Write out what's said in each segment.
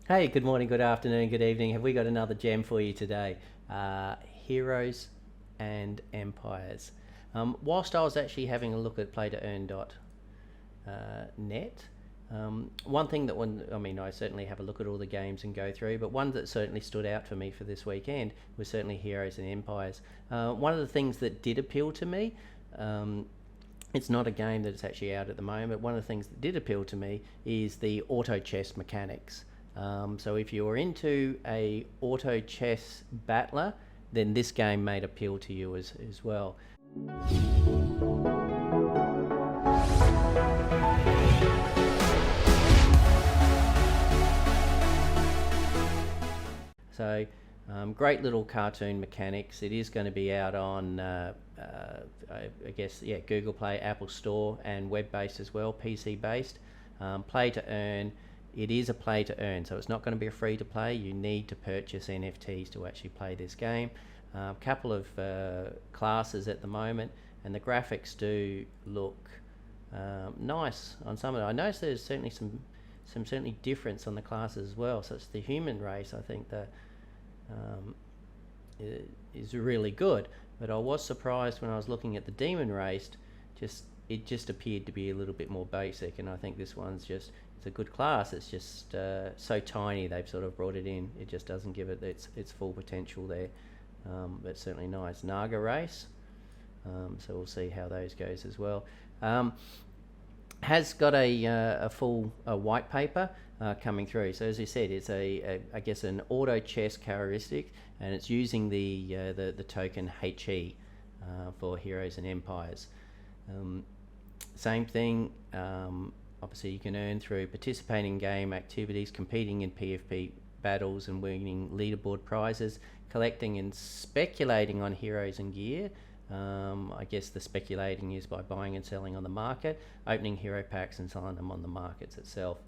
Hey, good morning, good afternoon, good evening. Have we got another gem for you today? Heroes and Empires. Whilst I was actually having a look at play-to-earn.net, one thing that I certainly have a look at all the games and go through, but one that certainly stood out for me for this weekend was certainly Heroes and Empires. One of the things that did appeal to me, it's not a game that's actually out at the moment. One of the things that did appeal to me is the auto chess mechanics. So if you're into a auto chess battler, then this game may appeal to you as well. So great little cartoon mechanics. It is going to be out on, I guess, Google Play, Apple Store, and web-based as well, PC-based. Play to earn. It is a play to earn, so it's not going to be a free to play. You need to purchase NFTs to actually play this game. A couple of classes at the moment, and the graphics do look nice on some of them. I noticed there's certainly some certainly difference on the classes as well. So it's the human race, I think, that is really good. But I was surprised when I was looking at the demon race. It just appeared to be a little bit more basic, and I think this one's just, it's a good class. It's just so tiny they've sort of brought it in. It just doesn't give it its full potential there. But certainly nice. Naga race. So we'll see how those goes as well. Has got a full white paper coming through. So as you said, it's I guess an auto chess characteristic, and it's using the token HE for Heroes and Empires. Same thing. Obviously, you can earn through participating in game activities, competing in PvP battles, and winning leaderboard prizes, collecting and speculating on heroes and gear. I guess the speculating is by buying and selling on the market, opening hero packs and selling them on the markets itself.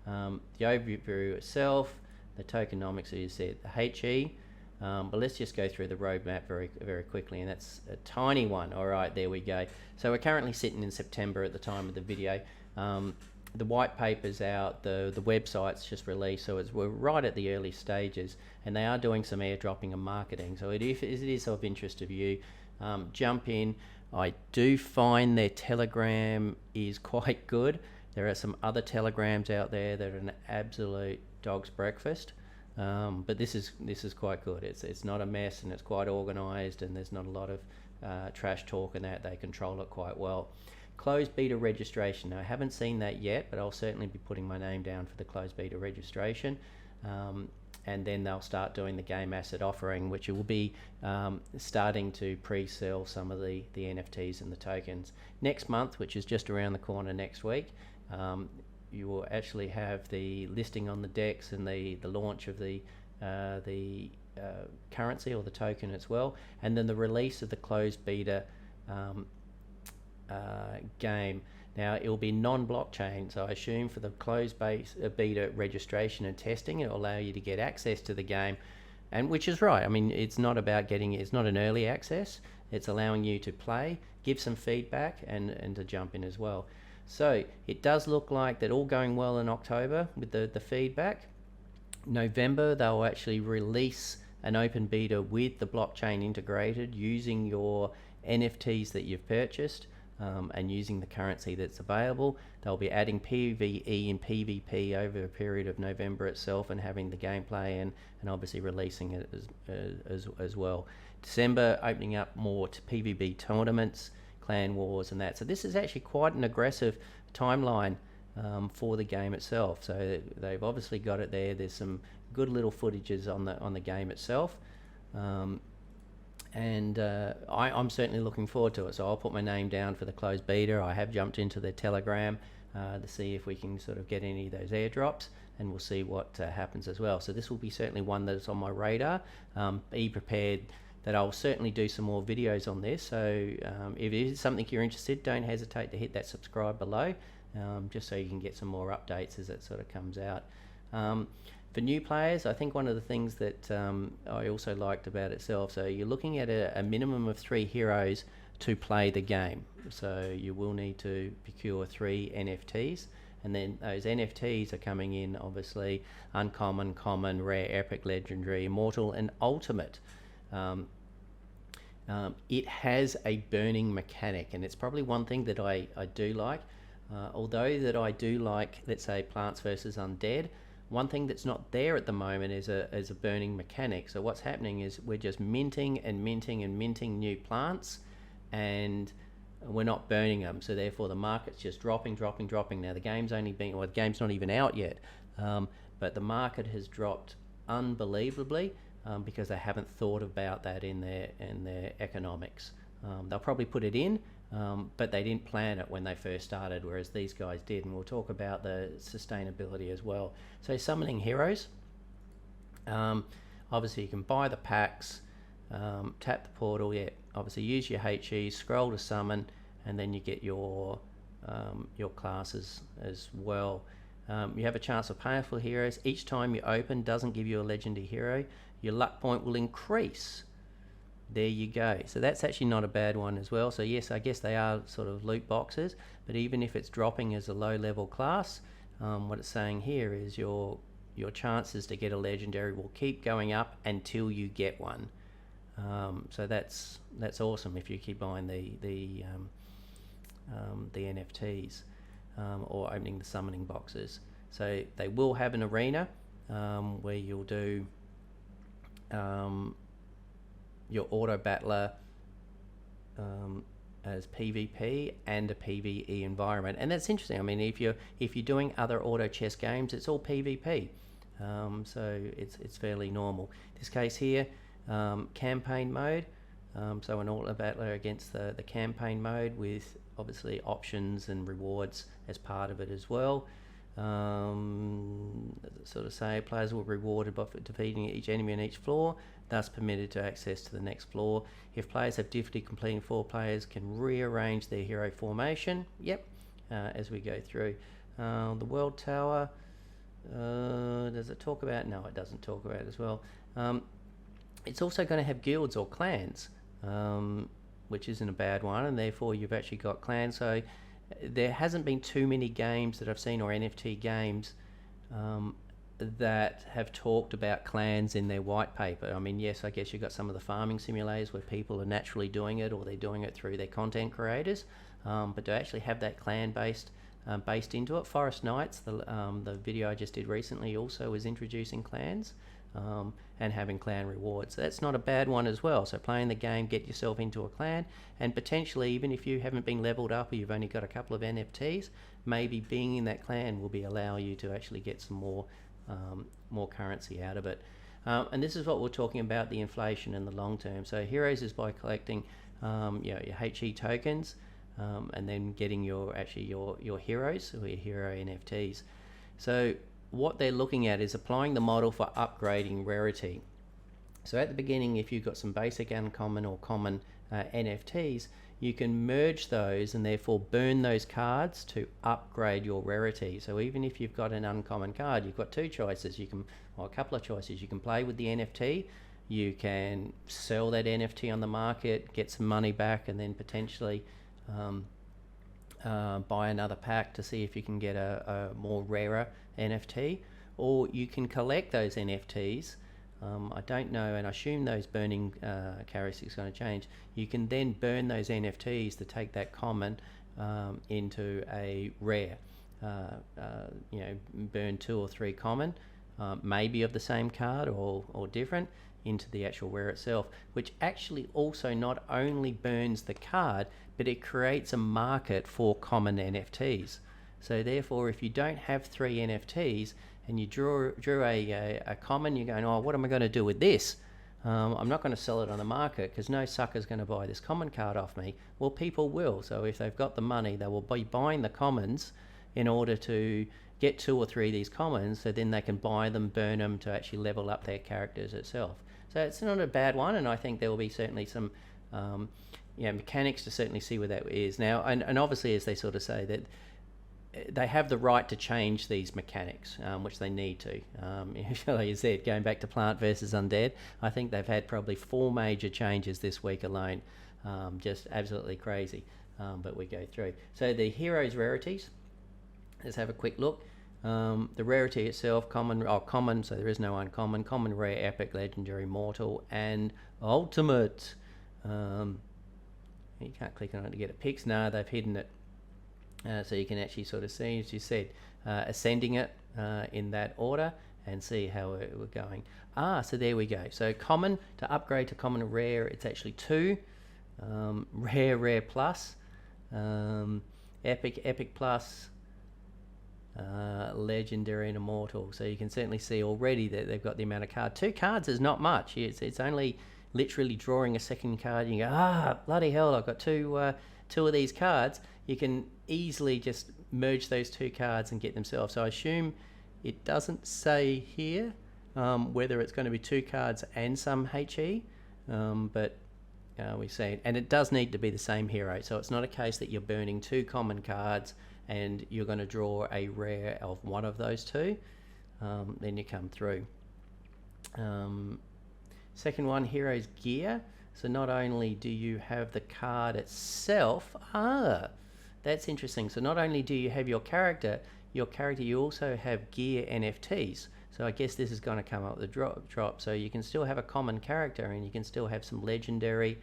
The overview itself, the tokenomics, as you said, the HE. But let's just go through the roadmap very, very quickly, and that's a tiny one. All right, there we go. So we're currently sitting in September at the time of the video. The white paper's out, the website's just released, so we're right at the early stages, and they are doing some airdropping and marketing. So if it is of interest to you, jump in. I do find their Telegram is quite good. There are some other Telegrams out there that are an absolute dog's breakfast. But this is quite good. It's not a mess, and it's quite organised, and there's not a lot of trash talk, and that they control it quite well. Closed beta registration. Now, I haven't seen that yet, but I'll certainly be putting my name down for the closed beta registration. And then they'll start doing the game asset offering, which will be starting to pre-sell some of the NFTs and the tokens. Next month, which is just around the corner next week, you will actually have the listing on the DEX and the launch of the currency or the token as well, and then the release of the closed beta game. Now, it will be non-blockchain, so I assume for the closed beta registration and testing, it will allow you to get access to the game, and which is right. I mean, it's not about getting, it's not an early access, it's allowing you to play, give some feedback, and to jump in as well. So it does look like that all going well in October with the feedback. November, they'll actually release an open beta with the blockchain integrated using your NFTs that you've purchased. And using the currency that's available. They'll be adding PvE and PvP over a period of November itself, and having the gameplay and obviously releasing it as well. December, opening up more to PvP tournaments, clan wars and that. So this is actually quite an aggressive timeline for the game itself. So they've obviously got it there. There's some good little footages on the game itself. And I'm certainly looking forward to it, so I'll put my name down for the closed beta. I have jumped into their Telegram to see if we can sort of get any of those airdrops, and we'll see what happens as well. So this will be certainly one that's on my radar. Be prepared that I'll certainly do some more videos on this, so if it is something you're interested, don't hesitate to hit that subscribe below, just so you can get some more updates as it sort of comes out. For new players, I think one of the things that I also liked about itself, so you're looking at a minimum of 3 heroes to play the game. So you will need to procure 3 NFTs, and then those NFTs are coming in, obviously uncommon, common, rare, epic, legendary, immortal, and ultimate. It has a burning mechanic, and it's probably one thing that I do like. Although that I do like, let's say, Plants vs. Undead, one thing that's not there at the moment is a burning mechanic. So what's happening is we're just minting and minting and minting new plants, and we're not burning them. So therefore the market's just dropping. Now the game's the game's not even out yet, but the market has dropped unbelievably because they haven't thought about that in their economics. They'll probably put it in, but they didn't plan it when they first started, whereas these guys did, and we'll talk about the sustainability as well. So summoning heroes, obviously you can buy the packs, tap the portal, obviously use your HE, scroll to summon, and then you get your classes as well. You have a chance of powerful heroes. Each time you open doesn't give you a legendary hero. Your luck point will increase. There you go. So that's actually not a bad one as well. So yes, I guess they are sort of loot boxes, but even if it's dropping as a low level class, what it's saying here is your chances to get a legendary will keep going up until you get one. So that's awesome if you keep buying the NFTs or opening the summoning boxes. So they will have an arena where you'll do your auto battler as PvP and a PvE environment, and that's interesting. I mean, if you're doing other auto chess games, it's all PvP, so it's fairly normal. This case here, campaign mode, so an auto battler against the campaign mode with obviously options and rewards as part of it as well. Sort of say players will be rewarded by defeating each enemy on each floor, thus permitted to access to the next floor. If players have difficulty completing 4, players can rearrange their hero formation. As we go through. The World Tower, does it talk about? No, it doesn't talk about it as well. It's also going to have guilds or clans, which isn't a bad one, and therefore you've actually got clans. So there hasn't been too many games that I've seen, or NFT games, that have talked about clans in their white paper. I mean, yes, I guess you've got some of the farming simulators where people are naturally doing it, or they're doing it through their content creators, but to actually have that clan based into it. Forest Knights, the video I just did recently, also is introducing clans and having clan rewards. So that's not a bad one as well. So playing the game, get yourself into a clan, and potentially even if you haven't been leveled up or you've only got a couple of NFTs, maybe being in that clan will allow you to actually get some more currency out of it. And this is what we're talking about, the inflation in the long term. So heroes is by collecting your HE tokens, and then getting your heroes, or your hero NFTs. So what they're looking at is applying the model for upgrading rarity. So at the beginning, if you've got some basic, uncommon, or common NFTs, you can merge those and therefore burn those cards to upgrade your rarity. So even if you've got an uncommon card, you've got 2 choices. A couple of choices. You can play with the NFT, you can sell that NFT on the market, get some money back, and then potentially buy another pack to see if you can get a more rarer NFT, or you can collect those NFTs. I don't know, and I assume those burning characteristics are going to change. You can then burn those NFTs to take that common into a rare. Burn 2 or 3 common, maybe of the same card or different, into the actual rare itself, which actually also not only burns the card, but it creates a market for common NFTs. So therefore, if you don't have 3 NFTs and you drew a common, you're going, oh, what am I going to do with this? I'm not going to sell it on the market because no sucker's going to buy this common card off me. Well, people will. So if they've got the money, they will be buying the commons in order to get 2 or 3 of these commons, so then they can buy them, burn them to actually level up their characters itself. So it's not a bad one, and I think there will be certainly some mechanics to certainly see where that is now. And obviously, as they sort of say, that they have the right to change these mechanics, which they need to. Like you said, going back to Plant versus Undead, I think they've had probably 4 major changes this week alone. Just absolutely crazy, but we go through. So the heroes rarities, Let's have a quick look. The rarity itself, common, so there is no uncommon, common, rare, epic, legendary, mortal, and ultimate. You can't click on it to get it picked. No, they've hidden it. So you can actually sort of see, as you said, ascending it in that order and see how we're going. So there we go. So common, to upgrade to common and rare, it's actually 2. Rare, rare plus, epic, epic plus, legendary and immortal. So you can certainly see already that they've got the amount of cards. 2 cards is not much. It's only literally drawing a second card. You go, bloody hell, I've got two of these cards. You can easily just merge those 2 cards and get themselves. So I assume it doesn't say here whether it's going to be 2 cards and some HE, but we see it. And it does need to be the same hero. So it's not a case that you're burning 2 common cards and you're going to draw a rare of one of those 2. Then you come through. Second one, hero's gear. So not only do you have the card itself, that's interesting. So not only do you have your character, you also have gear NFTs. So I guess this is going to come up with the drop. So you can still have a common character and you can still have some legendary.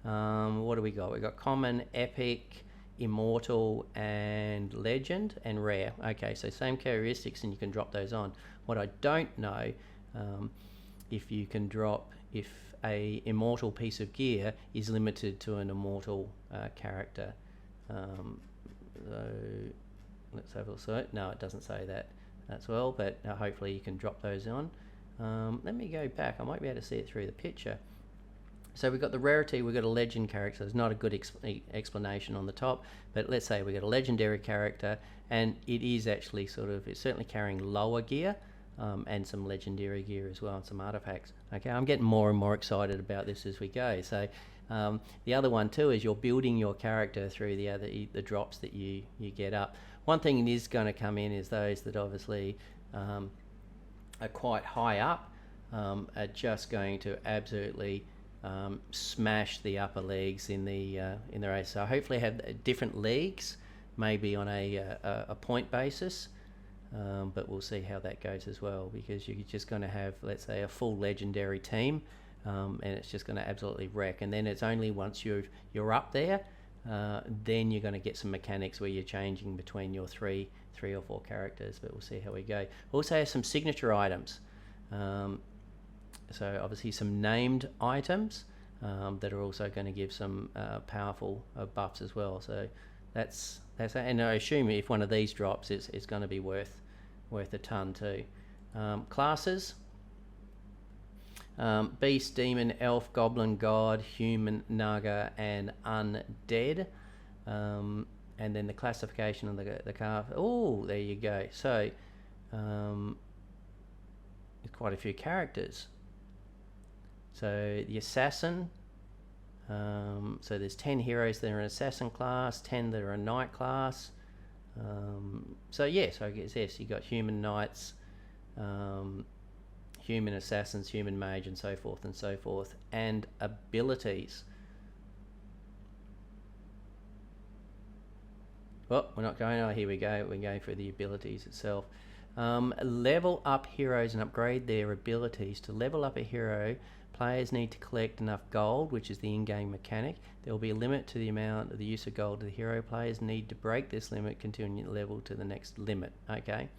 What do we got? We got common, epic, immortal, and legend, and rare. Okay, so same characteristics and you can drop those on. What I don't know, if you can drop, if a immortal piece of gear is limited to an immortal character. So let's have a look. No, it doesn't say that as well, but hopefully you can drop those on. Let me go back. I might be able to see it through the picture. So we've got the rarity, we've got a legend character. There's not a good explanation on the top, but let's say we've got a legendary character, and it is actually it's certainly carrying lower gear, and some legendary gear as well, and some artifacts. Okay, I'm getting more and more excited about this as we go. So the other one too is you're building your character through the drops that you get up. One thing that is going to come in is those that obviously are quite high up are just going to absolutely smash the upper leagues in the race. So hopefully have different leagues, maybe on a point basis. But we'll see how that goes as well, because you're just going to have, let's say, a full legendary team, and it's just going to absolutely wreck. And then it's only once you're up there, then you're going to get some mechanics where you're changing between your three or 4 characters. But we'll see how we go. Also have some signature items. So obviously some named items that are also going to give some powerful buffs as well. So that's and I assume if one of these drops, it's going to be worth a ton too. Classes: beast, demon, elf, goblin, god, human, naga, and undead. And then the classification of the car. Oh, there you go. So there's quite a few characters. So the assassin. So there's 10 heroes that are an assassin class, 10 that are a knight class. So I guess yes, you got human knights, human assassins, human mage, and so forth, and abilities. Well, we're not going. Oh, here we go. We're going for the abilities itself. Level up heroes and upgrade their abilities. To level up a hero, players need to collect enough gold, which is the in-game mechanic. There will be a limit to the amount of the use of gold to the hero. Players need to break this limit, continue level to the next limit. Okay.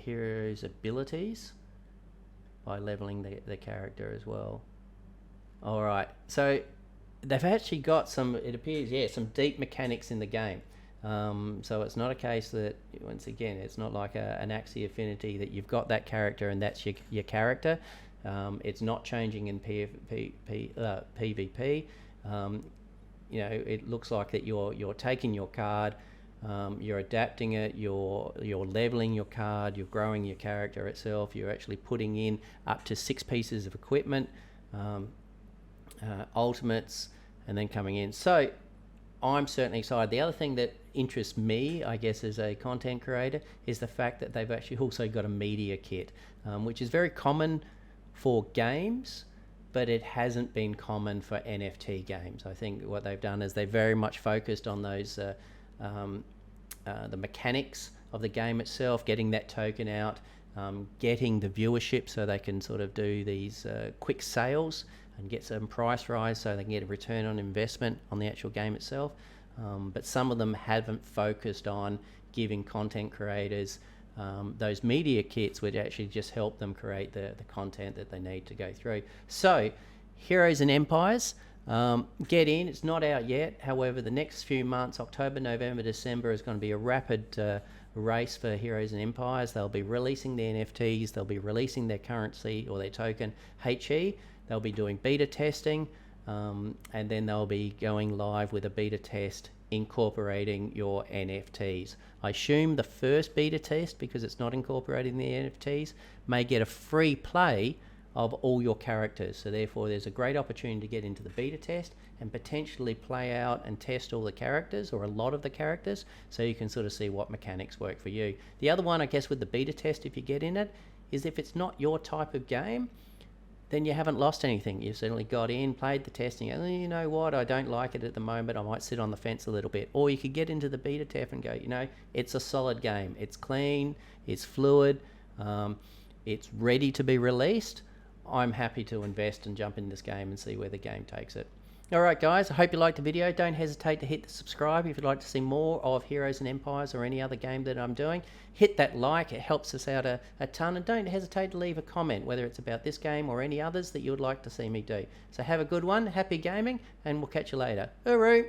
Heroes' abilities by leveling the character as well. All right. So they've actually got some, it appears, some deep mechanics in the game. So it's not a case that, once again, it's not like an Axie Affinity that you've got that character and that's your character. It's not changing in PvP. It looks like that you're taking your card, you're adapting it, you're leveling your card, you're growing your character itself, you're actually putting in up to 6 pieces of equipment, ultimates, and then coming in. So I'm certainly excited. The other thing that interests me, I guess, as a content creator, is the fact that they've actually also got a media kit, which is very common for games, but it hasn't been common for NFT games. I think what they've done is they're very much focused on those the mechanics of the game itself, getting that token out, getting the viewership so they can sort of do these quick sales and get some price rise so they can get a return on investment on the actual game itself. But some of them haven't focused on giving content creators those media kits which actually just help them create the content that they need to go through. So Heroes and Empires, get in. It's not out yet. However, the next few months, October, November, December, is going to be a rapid race for Heroes and Empires. They'll be releasing the NFTs. They'll be releasing their currency or their token, HE. They'll be doing beta testing, and then they'll be going live with a beta test incorporating your NFTs. I assume the first beta test, because it's not incorporating the NFTs, may get a free play of all your characters. So therefore there's a great opportunity to get into the beta test and potentially play out and test all the characters or a lot of the characters, so you can sort of see what mechanics work for you. The other one, I guess, with the beta test, if you get in it, is if it's not your type of game, then you haven't lost anything. You've certainly got in, played the testing, and you know what, I don't like it at the moment, I might sit on the fence a little bit. Or you could get into the beta test and go, you know, it's a solid game. It's clean, it's fluid, it's ready to be released. I'm happy to invest and jump in this game and see where the game takes it. Alright guys, I hope you liked the video. Don't hesitate to hit the subscribe if you'd like to see more of Heroes and Empires or any other game that I'm doing. Hit that like, it helps us out a ton, and don't hesitate to leave a comment, whether it's about this game or any others that you would like to see me do. So have a good one, happy gaming, and we'll catch you later. Hooroo!